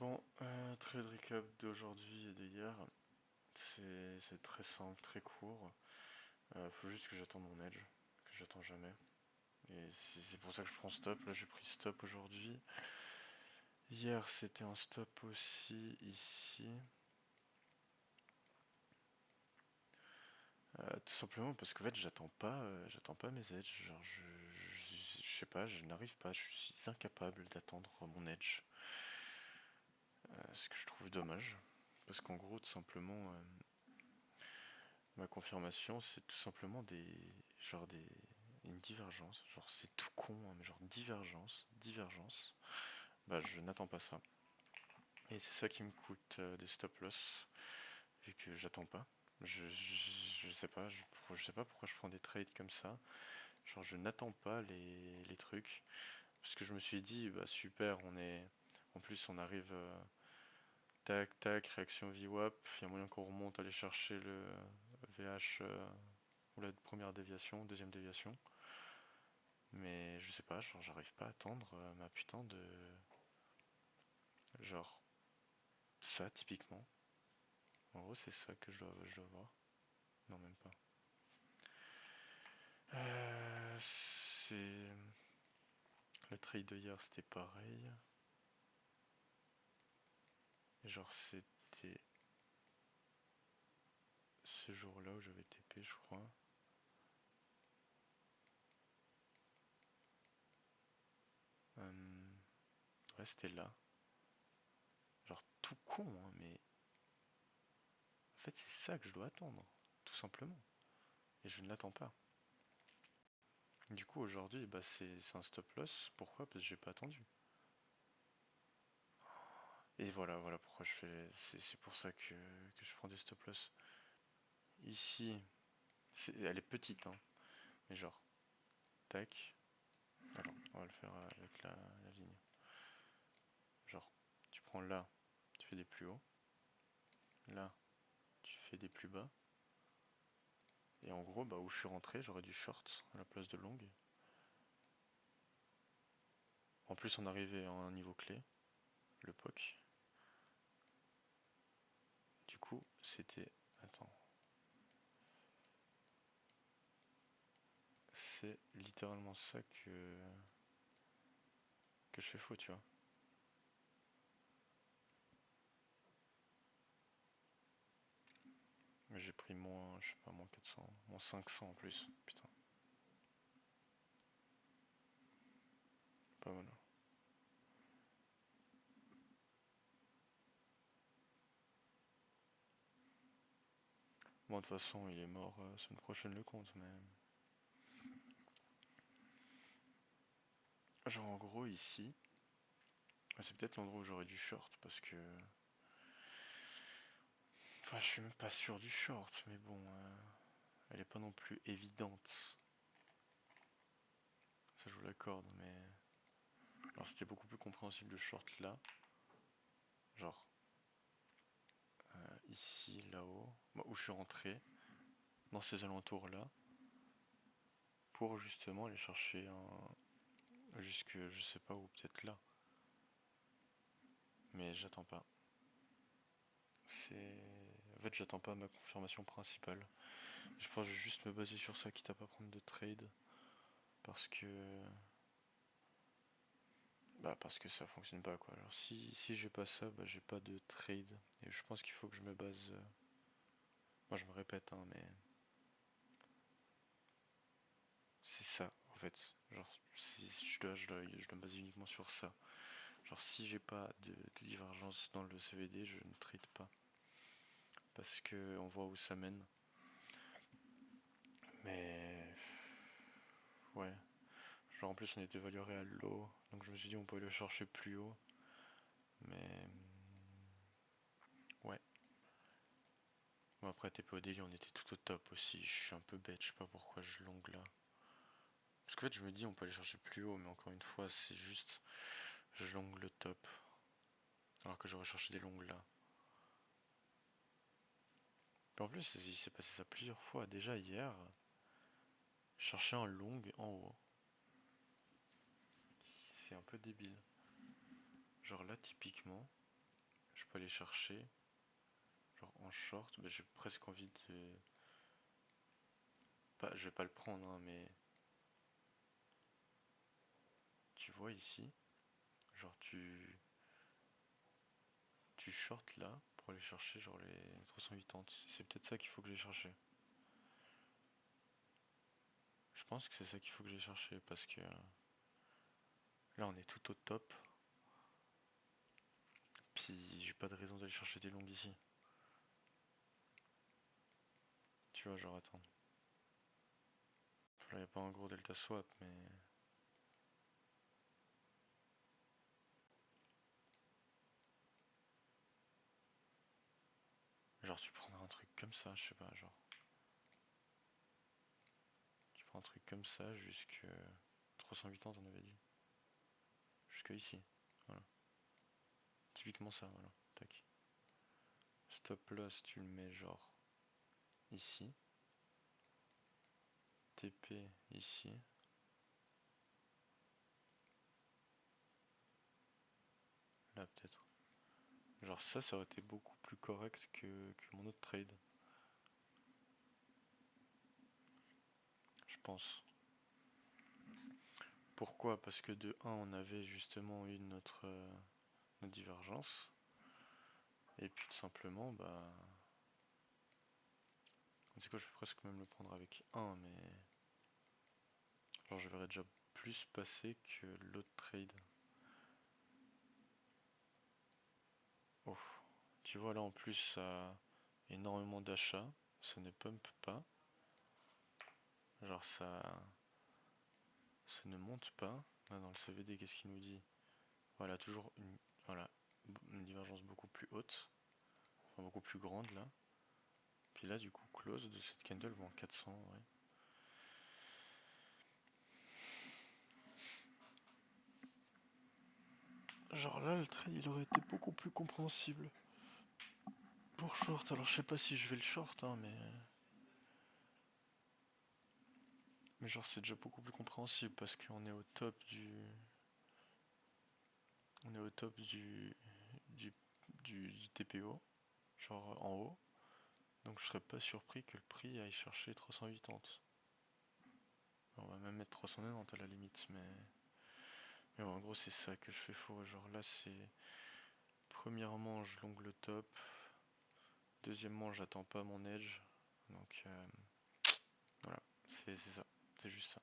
Bon, trade recap d'aujourd'hui et d'hier. C'est très simple, très court. Faut juste que j'attende mon edge, que j'attends jamais. Et c'est pour ça que je prends stop. Là, j'ai pris stop aujourd'hui. Hier, c'était un stop aussi ici. Tout simplement parce qu'en fait, j'attends pas mes edges. Genre, je sais pas, je n'arrive pas. Je suis incapable d'attendre mon edge. Ce que je trouve dommage. Parce qu'en gros, tout simplement, ma confirmation, c'est tout simplement une divergence. Genre, c'est tout con, hein, mais genre divergence. Bah, je n'attends pas ça. Et c'est ça qui me coûte des stop loss, vu que j'attends pas. Je sais pas, je sais pas pourquoi je prends des trades comme ça. Genre, je n'attends pas les trucs. Parce que je me suis dit, bah super, en plus, on arrive. Tac, tac, réaction VWAP. Il y a moyen qu'on remonte, aller chercher le VH ou la première déviation, deuxième déviation. Mais je sais pas, genre j'arrive pas à attendre ma putain de. Genre ça typiquement. En gros c'est ça que je dois voir. Non même pas. C'est. Le trade de hier c'était pareil. Genre c'était ce jour-là où j'avais TP je crois. Ouais c'était là. Genre tout con hein, mais en fait c'est ça que je dois attendre. Tout simplement. Et je ne l'attends pas. Du coup aujourd'hui bah, c'est un stop loss. Pourquoi? Parce que j'ai pas attendu. Et voilà pourquoi je fais. C'est pour ça que je prends des stop loss. Ici, elle est petite, hein. Mais genre, tac. Attends, on va le faire avec la ligne. Genre, tu prends là, tu fais des plus hauts. Là, tu fais des plus bas. Et en gros, bah, où je suis rentré, j'aurais du short à la place de long. En plus, on arrivait à un niveau clé, le POC. Du coup, c'était. Attends. C'est littéralement ça que je fais faux, tu vois. Mais j'ai pris moins, je sais pas, moins 400, moins 500 en plus. Putain, pas mal. Bon, de toute façon, il est mort semaine prochaine le compte, mais. Genre, en gros, ici, c'est peut-être l'endroit où j'aurais du short parce que. Enfin, je suis même pas sûr du short, mais bon, elle est pas non plus évidente. Ça, je vous l'accorde, mais. Alors, c'était beaucoup plus compréhensible de short là. Genre, ici, là-haut, bah, où je suis rentré, dans ces alentours là, pour justement aller chercher un. Jusque, je sais pas où, peut-être là. Mais j'attends pas. C'est. En fait, j'attends pas ma confirmation principale. Je pense que je vais juste me baser sur ça, quitte à pas prendre de trade. Parce que. Bah, parce que ça fonctionne pas, quoi. Alors, si j'ai pas ça, bah, j'ai pas de trade. Et je pense qu'il faut que je me base. Moi, je me répète, hein, mais. C'est ça, en fait. Genre, si je dois me baser uniquement sur ça. Genre, si j'ai pas de divergence dans le CVD, je ne trade pas. Parce que on voit où ça mène. Mais. Ouais. Genre, en plus, on était valoré à l'eau. Donc, je me suis dit, on peut le chercher plus haut. Mais. Ouais. Bon, après, TPOD, on était tout au top aussi. Je suis un peu bête, je sais pas pourquoi je longue là. Parce qu'en fait, je me dis, on peut aller chercher plus haut, mais encore une fois, c'est juste. Je longue le top. Alors que j'aurais cherché des longues là. Puis en plus, il s'est passé ça plusieurs fois. Déjà hier, je cherchais un long en haut. C'est un peu débile. Genre là, typiquement. peux aller chercher, genre en short, bah, j'ai presque envie de... Pas, je vais pas le prendre, hein, mais... Tu vois ici, genre tu short là pour aller chercher genre les 380. C'est peut-être ça qu'il faut que j'aille chercher. Je pense que c'est ça qu'il faut que j'aille chercher parce que là on est tout au top. Puis j'ai pas de raison d'aller chercher des longues ici. Tu vois, genre attends. Là y a pas un gros delta swap mais... Genre tu prendras un truc comme ça, je sais pas, genre. Tu prends un truc comme ça jusque 380 on avait dit. Jusque ici. Voilà. Typiquement ça, voilà. Tac. Stop loss, tu le mets genre ici. TP ici. Là peut-être. Genre ça aurait été beaucoup plus correct que mon autre trade. Je pense. Pourquoi? Parce que de 1 on avait justement eu notre divergence. Et puis tout simplement, bah... C'est quoi, je vais presque même le prendre avec 1, mais... Genre je verrais déjà plus passer que l'autre trade. Oh. Tu vois là en plus ça a énormément d'achats, ça ne pump pas. Genre ça ne monte pas. Là dans le CVD qu'est-ce qu'il nous dit? Voilà, toujours une divergence beaucoup plus haute, enfin beaucoup plus grande là. Puis là du coup close de cette candle en 400, ouais. Genre là le trade il aurait été beaucoup plus compréhensible pour short. Alors je sais pas si je vais le short hein, mais genre c'est déjà beaucoup plus compréhensible parce qu'on est au top du TPO, genre en haut. Donc je serais pas surpris que le prix aille chercher 380. On va même mettre 390 à la limite, mais en gros c'est ça que je fais faux. Genre là c'est premièrement je longue le top, deuxièmement j'attends pas mon edge, donc voilà, c'est ça, c'est juste ça.